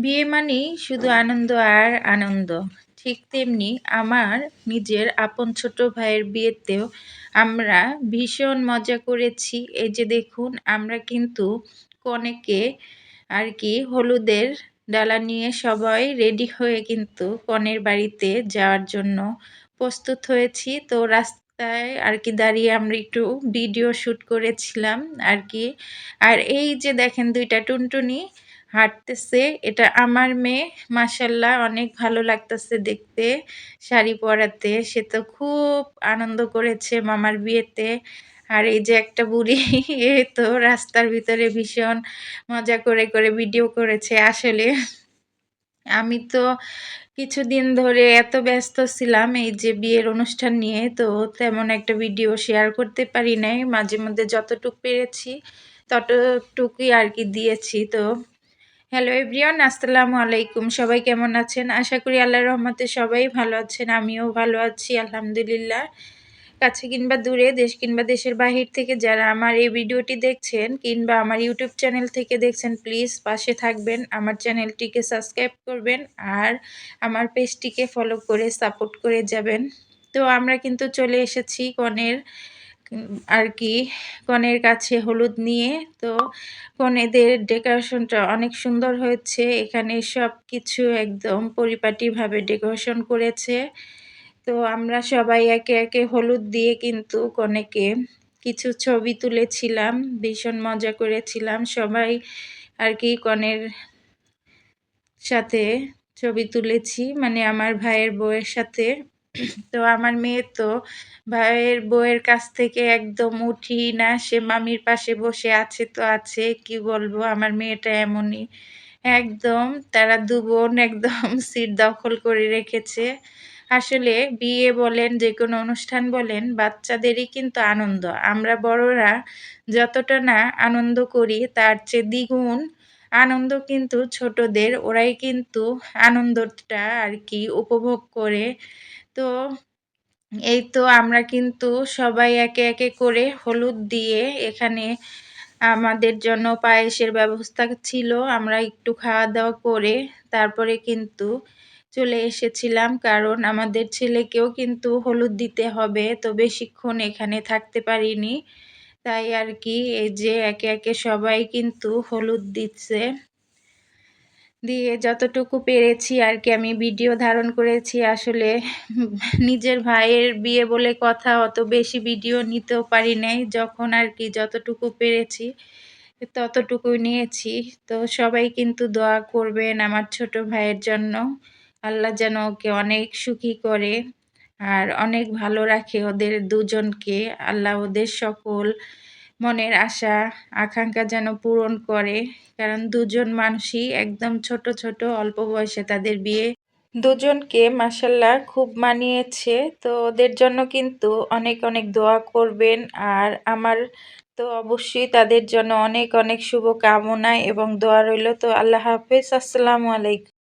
বিয়ে মানেই শুধু আনন্দ আর আনন্দ। ঠিক তেমনি আমার নিজের আপন ছোট ভাইয়ের বিয়েতেও আমরা ভীষণ মজা করেছি। এই যে দেখুন আমরা কিন্তু কনেকে আর কি হলুদের ডালা নিয়ে সবাই রেডি হয়ে কিন্তু কনের বাড়িতে যাওয়ার জন্য প্রস্তুত হয়েছি। তো রাস্তায় আর কি দাঁড়িয়ে আমরা একটু ভিডিও শ্যুট করেছিলাম আর কি। আর এই যে দেখেন ২ টা টুনটুনি হাঁটতেছে। এটা আমার মেয়ে। মাশাআল্লাহ অনেক ভালো লাগতেছে দেখতে শাড়ি পরাতে। সে তো খুব আনন্দ করেছে মামার বিয়েতে। আর এই যে একটা বুড়ি এ তো রাস্তার ভিতরে ভীষণ মজা করে ভিডিও করেছে। আসলে আমি তো কিছুদিন ধরে এত ব্যস্ত ছিলাম এই যে বিয়ের অনুষ্ঠান নিয়ে, তো তেমন একটা ভিডিও শেয়ার করতে পারি নাই। মাঝে মধ্যে যতটুক পেরেছি ততটুকুই আর কি দিয়েছি। তো হ্যালো এভরিওয়ান, আসসালামু আলাইকুম। সবাই কেমন আছেন? আশা করি আল্লাহর রহমতে সবাই ভালো আছেন। আমিও ভালো আছি আলহামদুলিল্লাহ। কাছে কিংবা দূরে, দেশ কিংবা দেশের বাহির থেকে যারা আমার এই ভিডিওটি দেখছেন কিংবা আমার ইউটিউব চ্যানেল থেকে দেখছেন, প্লিজ পাশে থাকবেন। আমার চ্যানেলটিকে সাবস্ক্রাইব করবেন আর আমার পেজটিকে ফলো করে সাপোর্ট করে যাবেন। তো আমরা কিন্তু চলে এসেছি কনের আর কি কনের কাছে হলুদ নিয়ে। তো কনেদের ডেকোরেশনটা অনেক সুন্দর হয়েছে। এখানে সবকিছু একদম পরিপাটিভাবে ডেকোরেশন করেছে। তো আমরা সবাই একে হলুদ দিয়ে কিন্তু কনেকে কিছু ছবি তুলেছিলাম। ভীষণ মজা করেছিলাম। সবাই আর কি কনের সাথে ছবি তুলেছি। মানে আমার ভাইয়ের বউয়ের সাথে। তো আমার মেয়ে তো ভাইয়ের বউয়ের কাছ থেকে একদম উঠি না। সে মামির পাশে বসে আছে তো আছে। কি বলবো আমার মেয়েটা এমনই। একদম তারা ২ বোন একদম সিট দখল করে রেখেছে। আসলে বিয়ে বলেন, যেকোনো অনুষ্ঠান বলেন, বাচ্চাদেরই কিন্তু আনন্দ। আমরা বড়রা যতটা না আনন্দ করি তার চেয়ে দ্বিগুণ আনন্দ কিন্তু ছোটদের। ওরাই কিন্তু আনন্দটা আর কি উপভোগ করে। তো এই তো আমরা কিন্তু সবাই একে করে হলুদ দিয়ে এখানে আমাদের জন্য পায়েসের ব্যবস্থা ছিল। আমরা একটু খাওয়া-দাওয়া করে তারপরে কিন্তু চলে এসেছিলাম। কারণ আমাদের ছেলেকেও কিন্তু হলুদ দিতে হবে। তো বেশিক্ষণ এখানে থাকতে পারিনি। তাই আর কি এই যে একে সবাই কিন্তু হলুদ দিচ্ছে। দিয়ে যতটুকু পেরেছি আর কি আমি ভিডিও ধারণ করেছি। আসলে নিজের ভাইয়ের বিয়ে বলে কথা, অত বেশি ভিডিও নিতেও পারি নাই। যখন আর কি যতটুকু পেরেছি ততটুকুই নিয়েছি। তো সবাই কিন্তু দোয়া করবেন আমার ছোট ভাইয়ের জন্য। আল্লাহ যেন ওকে অনেক সুখী করে আর অনেক ভালো রাখে ওদের দুজনকে। আল্লাহ ওদের সকল মনের আশা আকাঙ্ক্ষা যেন পূরণ করে। কারণ দুজন মানুষই একদম ছোট অল্প বয়সে তাদের বিয়ে। দুজনকে মাশাআল্লাহ খুব মানিয়েছে। তো ওদের জন্য কিন্তু অনেক দোয়া করবেন। আর আমার তো অবশ্যই তাদের জন্য অনেক শুভকামনা এবং দোয়া রইল। তো আল্লাহ হাফেজ। আসসালামু আলাইকুম।